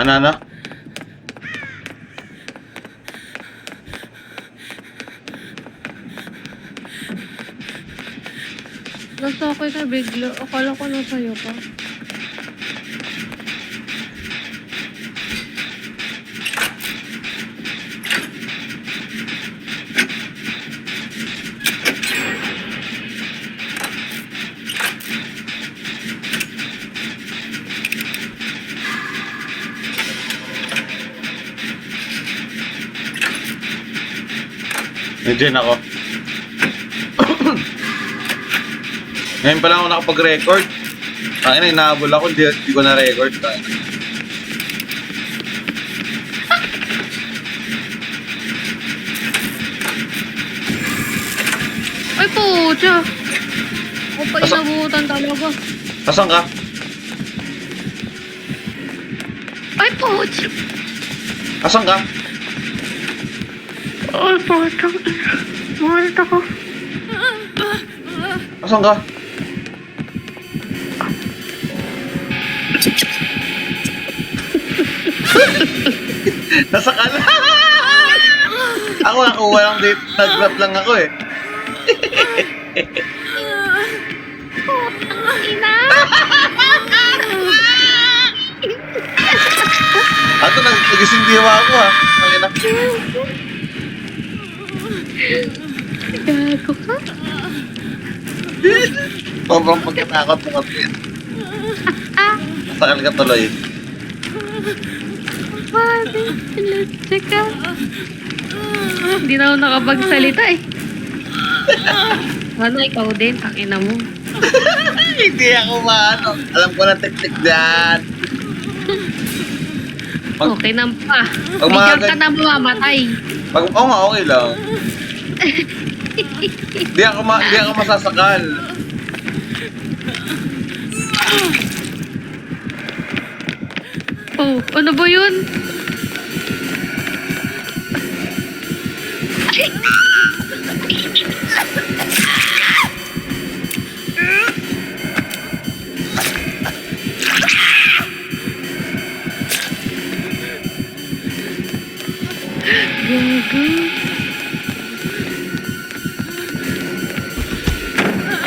Ano? Nasa akin na bigla. Akala ko nasa'yo pa. Nandiyan ako. Ngayon pa lang ako nakapag-record. Ang ina, inahabol ako, di ko na-record. Ay, pucha! Ako pa inabutan talaga. Asan ka? Ay, pucha! Asan ka? Ay, pucha! Mahal ako. Asan ka? Nasa ka na. Ako nakuha lang dito. Nag-grab lang ako eh. Ina! Ato, nagising diwa ako ha. Ang ina. Gago ka? Sobrang pagkatakot mo kasi. Masakal ka tuloy. Pwede. Let's ka. Hindi na ako nakapagsalita eh. Ano, ikaw din? Ang ina mo. Hindi ako maano. Alam ko na teknik dyan. Okay na pa. Pag mga Bigyan ka na mamamatay. Oo nga, okay lang. Di ako masasakal. Oh, ano ba yun? Gago.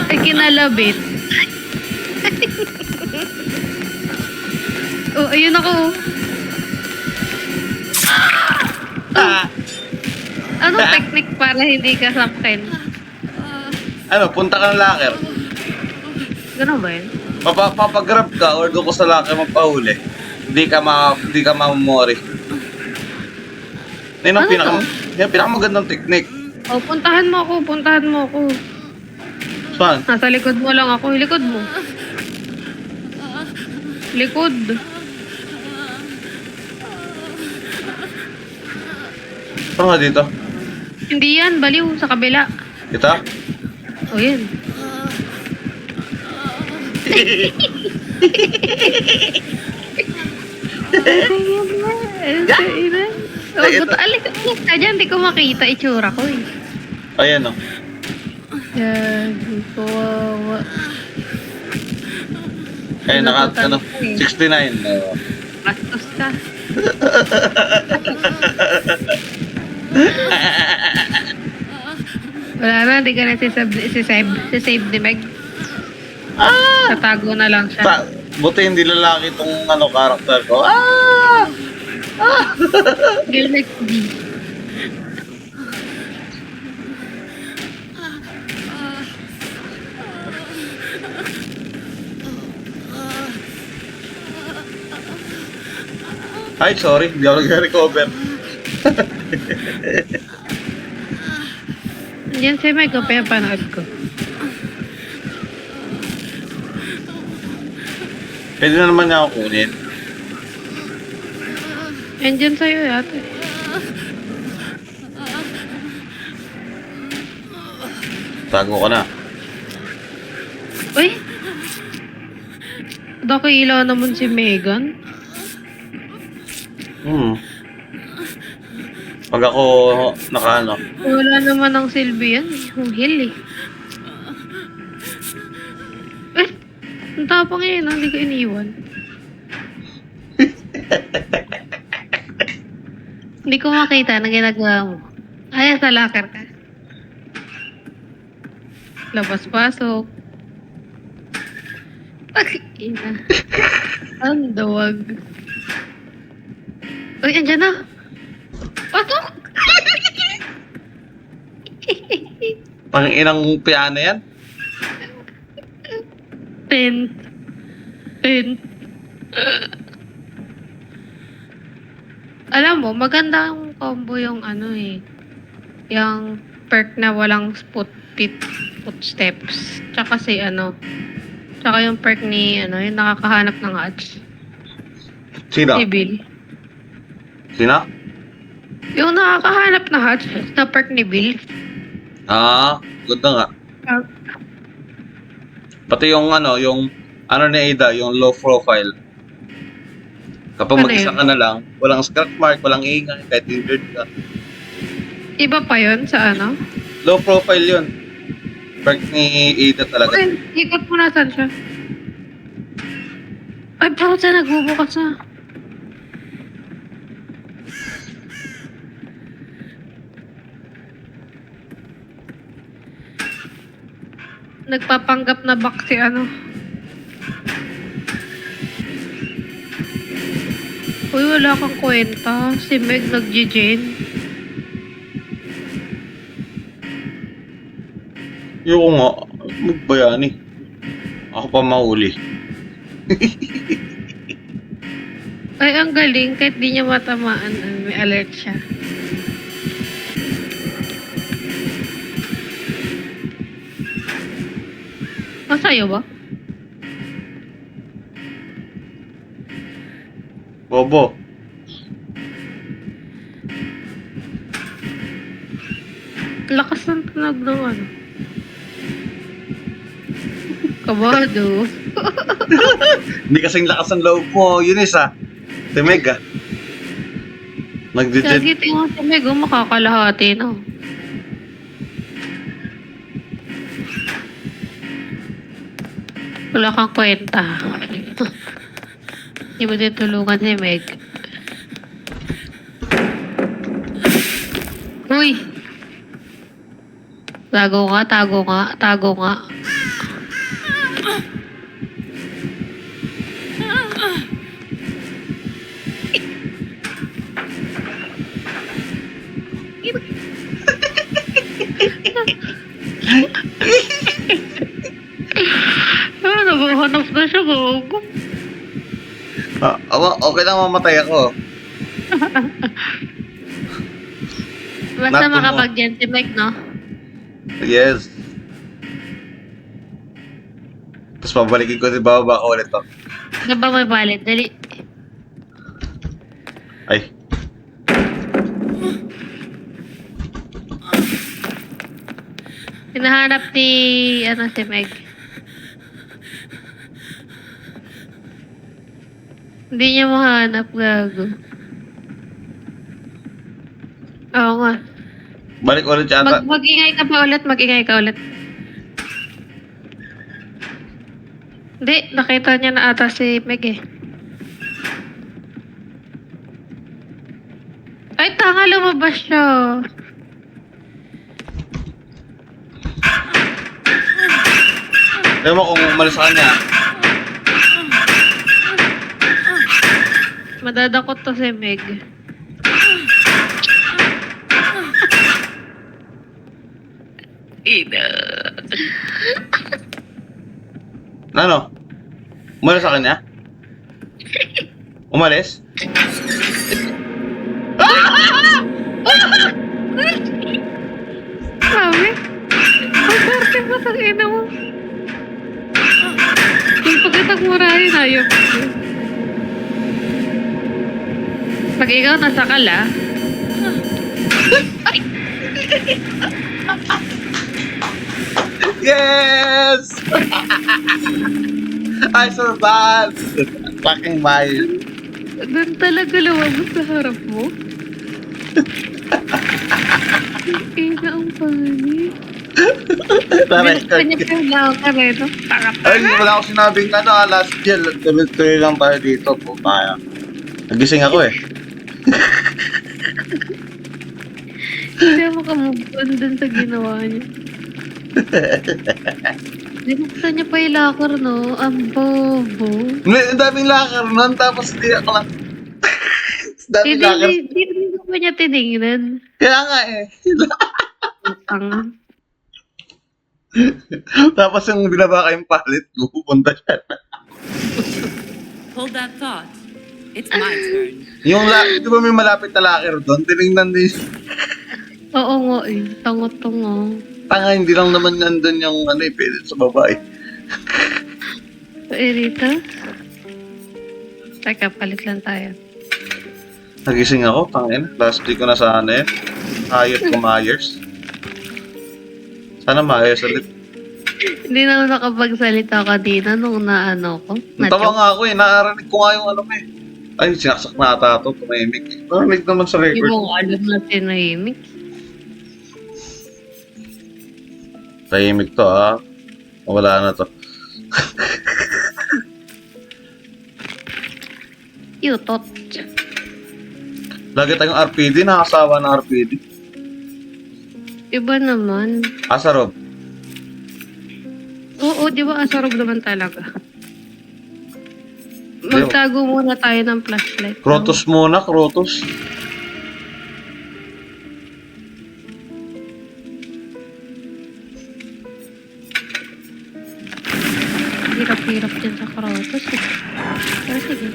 Ay, kinalabit. Oh, ayun ako. Anong technique para hindi ka saktin? Ano, punta ka ng locker. Ganun ba yun? Papagrab ka or doon ko sa locker magpahuli. Hindi ka mamamori. Yan ang Ano pinakamagandang teknik. Oh, puntahan mo ako. Saan? Nasa likod mo lang ako. Likod mo. Likod. Saan nga dito? Hindi yan, baliw. Sa kabila. Ito? Oh, yan. Oh, Ay, ito. buta, alik ka dyan. Di ko makita itsura ko eh. Ayan o. Kawawa. Ayan, Nabutan ano, ko eh. 69. Bastos ka. Wala na, di ka na sisave ni Meg. Tatago na lang siya. Buti hindi lalaki itong ano, karakter ko. Girl next D. Ay, sorry. Hindi ako nag-recover. Yan si Meg, kaya panood ko. Pwede na naman niya ako kunin. Andyan sa'yo yata. Tago ko na. Uy! Dakila naman si Megan. Pag ako nakaano. Wala naman ang silbi yan. Yung hill eh. Ang tapang yun, hindi ko iniwan. Hindi ko makita na ginagawa mo. Ay, sa locker ka. Labas-pasok. Ina. Ang dawag. Uy, andyan na. Pasok! Pang inang piano yan? Tent. Tent. Alam mo, magandang combo yung ano eh. Yung perk na walang footsteps. Tsaka si ano. Tsaka yung perk ni ano, yung nakakahanap ng hatch. Sino? Si Bill. Sino? Yung nakakahanap na hatch na perk ni Bill. Ah, ganda nga. Ah, Pati yung ano ni Ada, yung low profile. Kapag Ano mag-isa yun? ka na lang, walang scratch mark, walang ingay, kahit injured ka. Iba pa yun sa ano? Low profile yun. Perk ni Ada talaga. Uy, ikot mo na saan siya. Ay, bakit siya nagbubukas na? Nagpapanggap na back si ano. Uy, wala kang kwenta. Si Meg nag-GGN. Yung nga, magbayani. Ako pa mahuli. Ay, ang galing. Kahit di niya matamaan, may alert siya. Masaya ba? Bobo. Lakas ng tunog ng ano. Kabado. Hindi kasing lakas ang loob mo, Eunice ah. Si Meg ah. Nag-digit. Lagi tingnan si Meg, makakalahati na. Wala kang kwenta. Hindi mo din tulungan si Meg. Uy! Tago nga, tago nga, tago nga. Nabuhanap na siya, gago. Okay lang mamatay ako. Basta Nato mo. makapag-gen si Meg, no? Yes. Tapos pabalikin ko si Baba ko ulit to. Ano ba may valid? Dali. Ay. Hinahanap ni, ano, si Meg. Hindi niya mahanap, gago. Oo nga. Balik ulit yata. Mag-ingay ka pa ulit, mag-ingay ka ulit. Hindi, nakita niya na ata si Meg eh. Ay, tanga, lumabas siya. Tignan mo kung umalis sa kanya. Madadakot to si Meg. Ina. Ano? Umalis sa kanya? Umalis? Sabi? Ang swerte mo sa ina mo. Yung pagkatag mo rin, ayaw mo. Pag ikaw nasakal, ah. Ay! Yes! I survived! Fucking mind. Doon talaga lumabas sa harap mo. Ina, ang pangit. Na-record. Kanya-kanya ka rin, no? Ay, wala akong sinabing last year. Tuloy lang tayo dito po tayo. Nagising ako eh. Hindi ako makamove on dun sa ginawa niya. Binuksan niya pa yung locker, no? Ang bobo. Ang daming lakar nun, tapos hindi ako lang. Daming lakar. Hindi ko pa niya tinignan. Kaya nga eh. Ang Tapos yung binaba kayong palit, pupunta siya. Hold that thought. It's my turn. Di ba may malapit na locker doon? Tinignan din. Oo nga eh. Tango-tango. Tanga, hindi lang naman nandun yung pwede sa babae. So, Rita? Teka, palit lang tayo. Nagising ako, tangin. Last week ko na sana eh. Ayos ko maayos. Sana maayos ulit. Hindi na ako nakapagsalita kanina nung naano ko. Natawa nga ako eh. Naarinig ko nga yung ay, sinaksak na ata ito. Tumahimik. Narinig naman sa Hindi record. mo alam na tinahimik. Tahimik to ah. Wala na to. Yutot. Lagi tayong RPD. Nakasawa ng RPD. Iba naman. Asarob. Oo, di ba asarog naman talaga? Magtago muna tayo ng flashlight. Krotos muna, Krotos. Hirap-hirap din sa Krotos eh. Pero sige.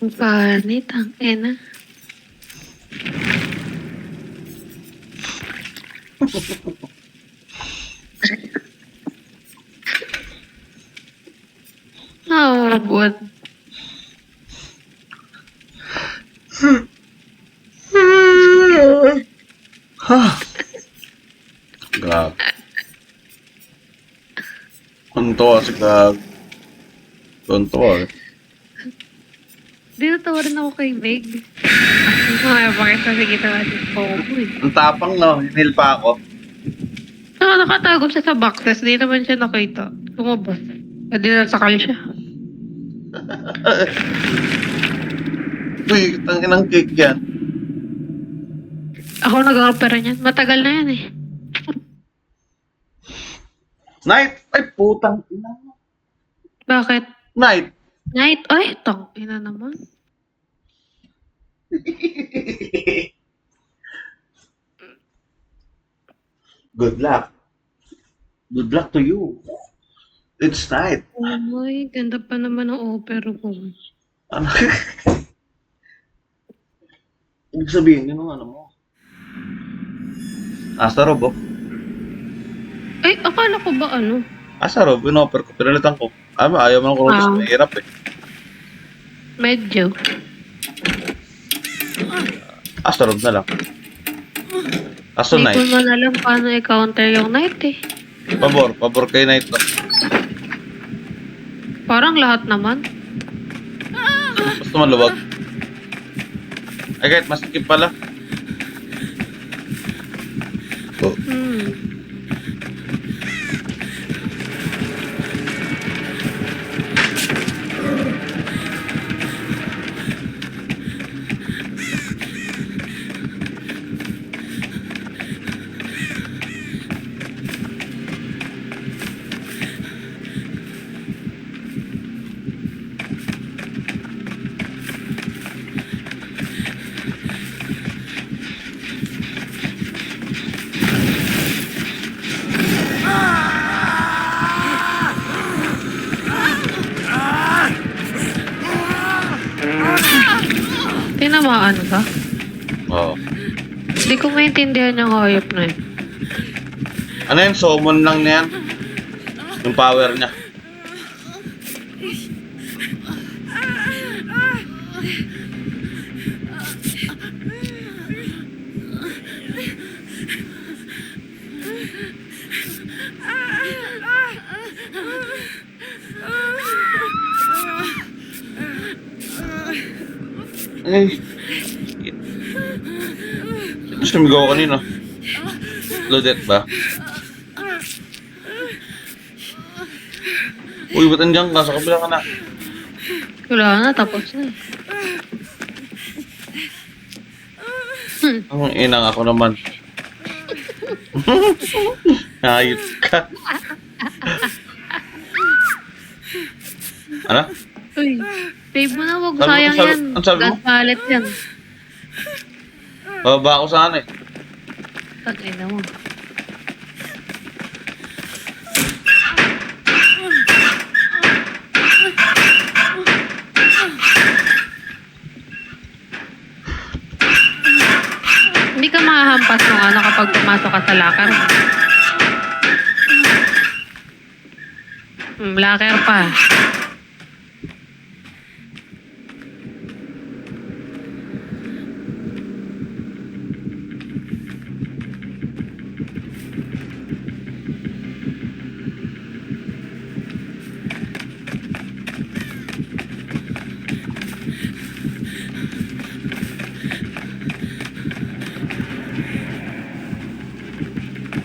Ang panit, ang ena. Oh, buwan. Grabe. Kunto kasi grabe. Kunto eh. Di natawa rin ako kay Meg. Ay, bakit kasi kita natin po eh. Ang tapang no, hinil pa ako. Nakatago siya sa boxes, di naman siya nakita. Lumabas. Pwede na sakal siya. Uy, tangin ng cake yan. Ako nag-opera niyan. Matagal na yan eh. Night! Ay, putang ina. Bakit? Night! Night? Ay, tang ina naman. Good luck. Good luck to you. It's night. Oh my, ganda pa naman ang opera ko. Ano? Ibig sabihin yun ang ano mo. Asarob, oh. Ay, akala ko ba ano? Asarob, in-offer ko. Pinalitan ko. Ayaw mo ng Krotos. Ah. Mahirap eh. Medyo. Asarob na lang. Aso Hindi ko night. man alam paano i-counter yung night eh. Pabor kay night to. Parang lahat naman. Gusto maluwag. Ay, kahit masikip pala. Oh. Tinamaan ka? Oo. Hindi ko maintindihan yung hayop na yun. Ano yun? Summon lang niyan. Yung power niya. Ay. Ito sumigaw kanina. Lodet ba? Uy, ba't andyan ka? Sa kabila ka na. Wala na, tapos na. Ang inang ako naman. Hayop ka. Ano? Uy, save mo na, wag Ano- sayang ano- yan. ano sabi mo? Gas pallet yan. Bababa ako sana eh. Tagay na mo. Hindi ka makahampas ng ano kapag pumasok ka sa locker. Locker pa.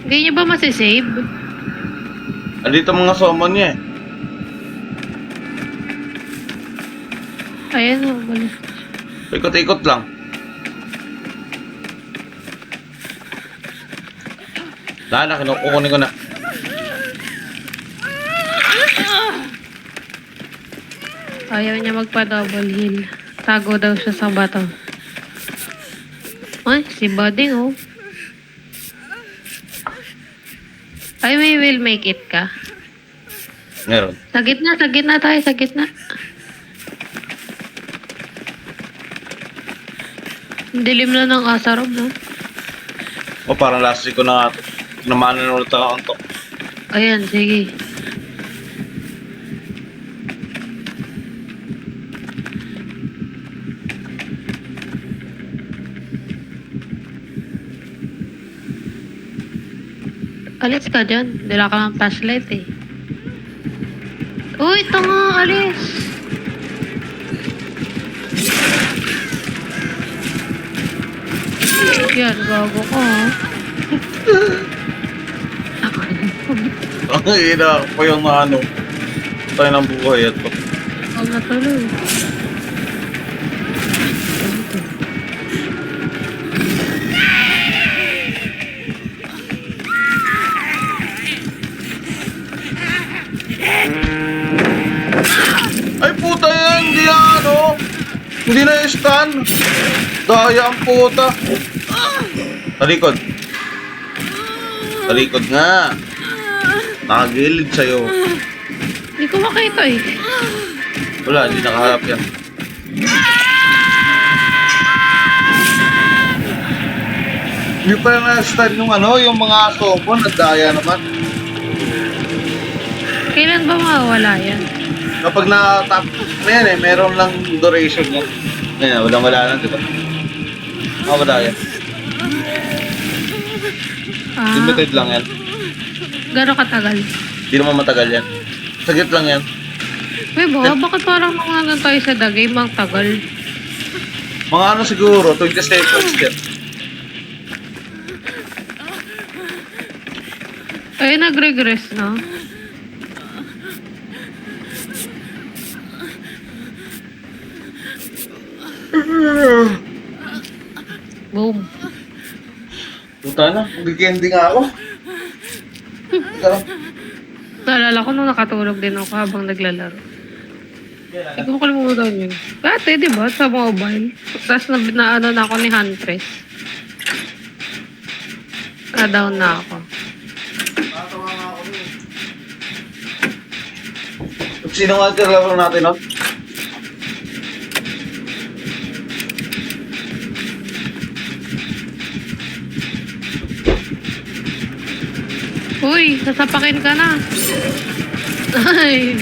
Hindi niyo ba masisave? Andito mga summon niya eh. Ayan o, wala. Ikot-ikot lang. Lala, kinukunin ko na. Ayaw niya magpa-double heal. Tago daw siya sa bato. Ay, si Buding oh. Ay, may will make it ka. Meron. Sa gitna tayo, sa gitna. Ang dilim na ng Asarob, no? O parang last week ko na nga ito. Namanan ulit ako to. Ayan, sige. Alis ka dyan. Dala ka ng flashlight eh. Uy, tanga, alis. Yan, gago ko ha. Ang ina ko yung ano. Tayo ng buhay at Huwag na tuloy. ay puta yan! Hindi na ano! Hindi na stun! Daya ang puta! Talikod! Talikod nga! Nakagilid sa'yo. Hindi ko makita eh. Wala, hindi nakaharap yan. Hindi pa na-stun yung ano, yung mga summon, nagdaya naman. Kailan ba mawawala yan? Kapag na-tap na yan eh, meron lang duration yan. Ngayon, walang-wala lang, di ba? Wala yan. Ah, Limited lang yan. gano'ng katagal? Hindi naman matagal yan. Sagit lang yan. Uy, bakit parang mga tayo sa the game ang tagal? Mga ano siguro, 20 seconds yan. Ay, nag-regress na. Boom. Puta na, mag-candy nga ako. Teka lang. Naalala ko nung nakatulog din ako habang naglalaro. Hindi ko makalimutan yun. Dati, di ba? Sa mobile. Tapos na ano na ako ni Huntress. Na-down na ako. Sino nga kalaro natin, no? Uy, sasapakin ka na. Ay.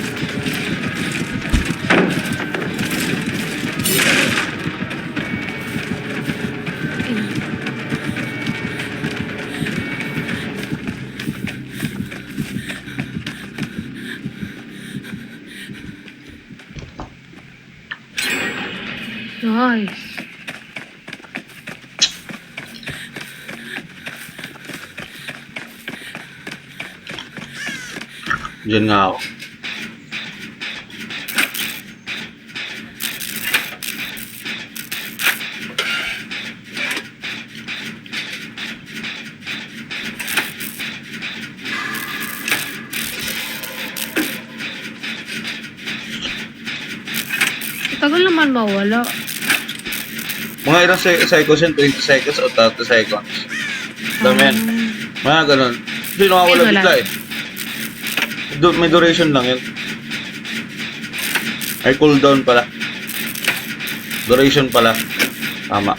Nice. Diyan nga ako. Tagal naman mawala. Mga ilang seconds yun, 20 seconds o 30 seconds. Dami yan. Mga ganun. Hindi nakawala Ayun, wala. bigla eh. May duration lang yun. Ay, cooldown pala. Duration pala. Tama.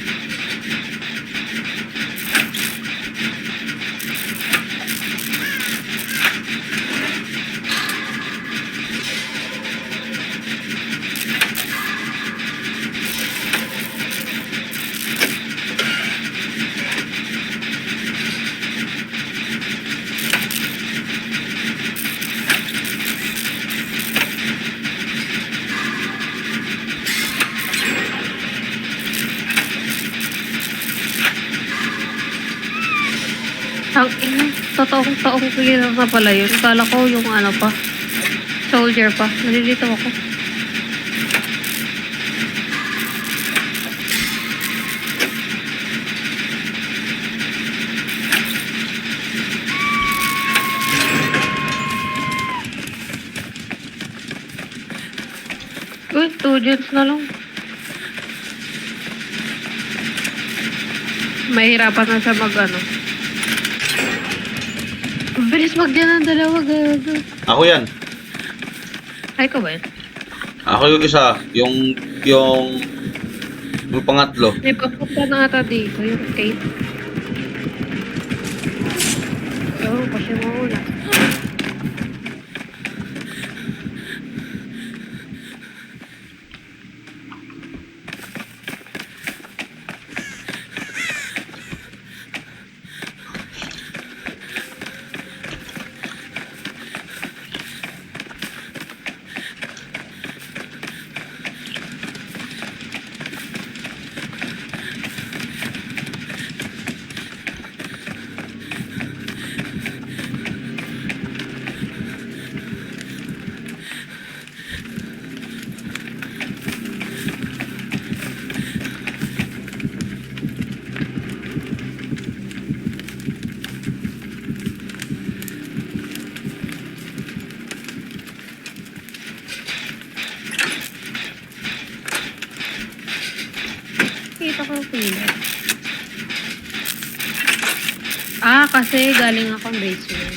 Ang ina, totoong clear na pala yun. Kala ko yung ano pa. Soldier pa. Nalilito ako. Uy, 2 gens na lang. Mahirapan na siya mag ano. Ang bilis magdiyan ng dalawa, gago. Ako yan. Ay, ko ba yun? Ako yung isa. Yung pangatlo. May papunta na ata dito, yung Kate. Oo, kasi mauna. Kita ko yung pila. Kasi galing akong basement.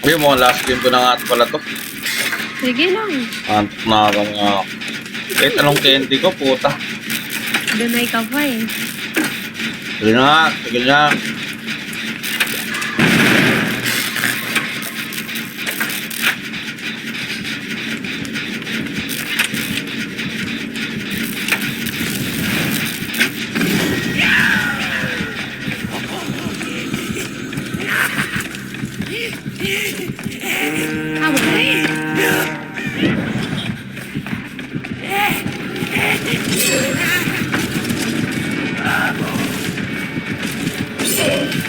Ayun mo, last game ko na nga pala to. Sige lang. Antok na ako nga. Kahit anong candy ko, puta. Dunay ka pa eh. Sige na nga, sige na. Habang na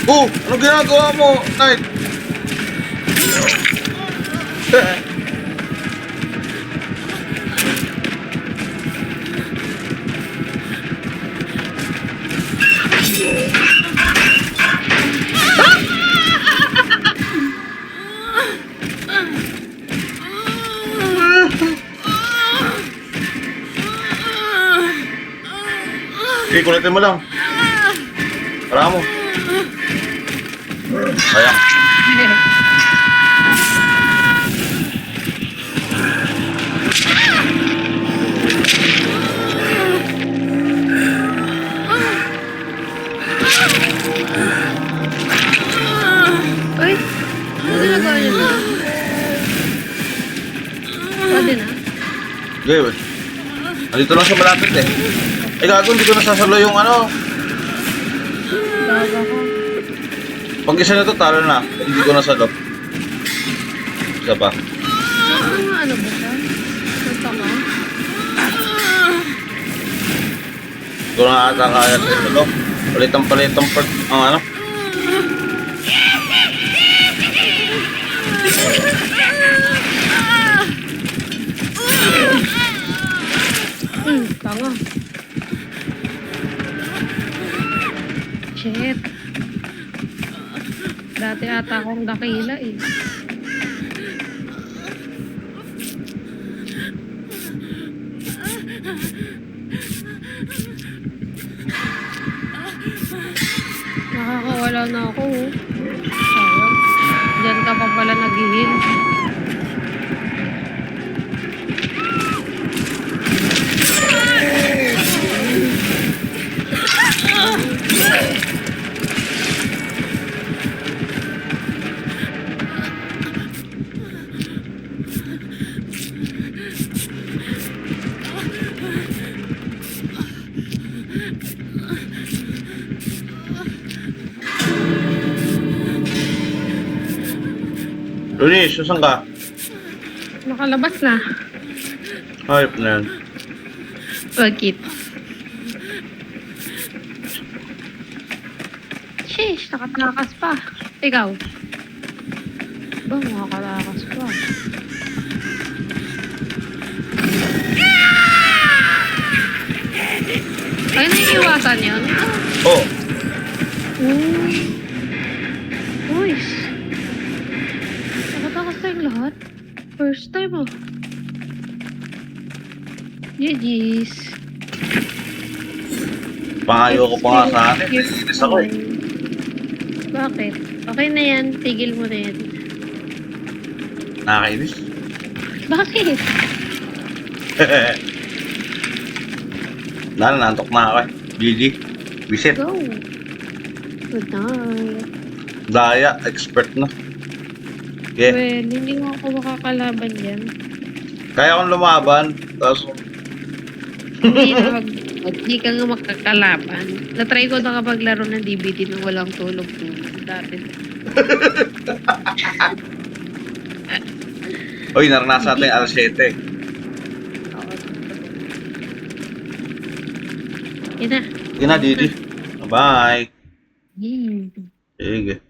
Oh! Ano ginagawa mo, Knight? Okay, kulitin mo lang. Para mo. Ayan. Uy, ano ginagawa niyo na? Pwede na? Okay, andito lang siya malapit eh. Ay gago, hindi ko nasasalo yung ano. Baga ko. Pag isa na to, talo na. Hindi ko nasalo. Isa pa. Ano ba siya? Punta mo? Hindi ko na ata kaya sa isalo. Palitang part ang ano. Tanga. Shit. Dati ata akong dakila eh. Nakakawala na ako oh. Sayang. Diyan ka pa pala nag-heal. Lunis, saan ka? Nakalabas na. Hayop na yan. Bakit? Sheesh, nakatakas pa. Ikaw? Ba, makakatakas pa. Ay, naiiwasan yun? Oh, Nice. Nakatakas tayong lahat. First time ah. GG's. pangayo ko pa nga sa akin. Naiinis ako eh. Bakit? Okay na yan. Tigil mo na yan. Nakakainis. Bakit? Nanantok na ako eh. GG. Visit. Go. Good night. Daya, expert na. Okay. Well, hindi mo ako makakalaban yan. Kaya kong lumaban, tapos Hindi ka nga makakalaban. Natry ko na kapag laro ng DVD nang walang tulog dati. Uy, naranasan natin yung alas 7. Oo. Yan na. Yun na, Didi. Bye. Hmm. Sige.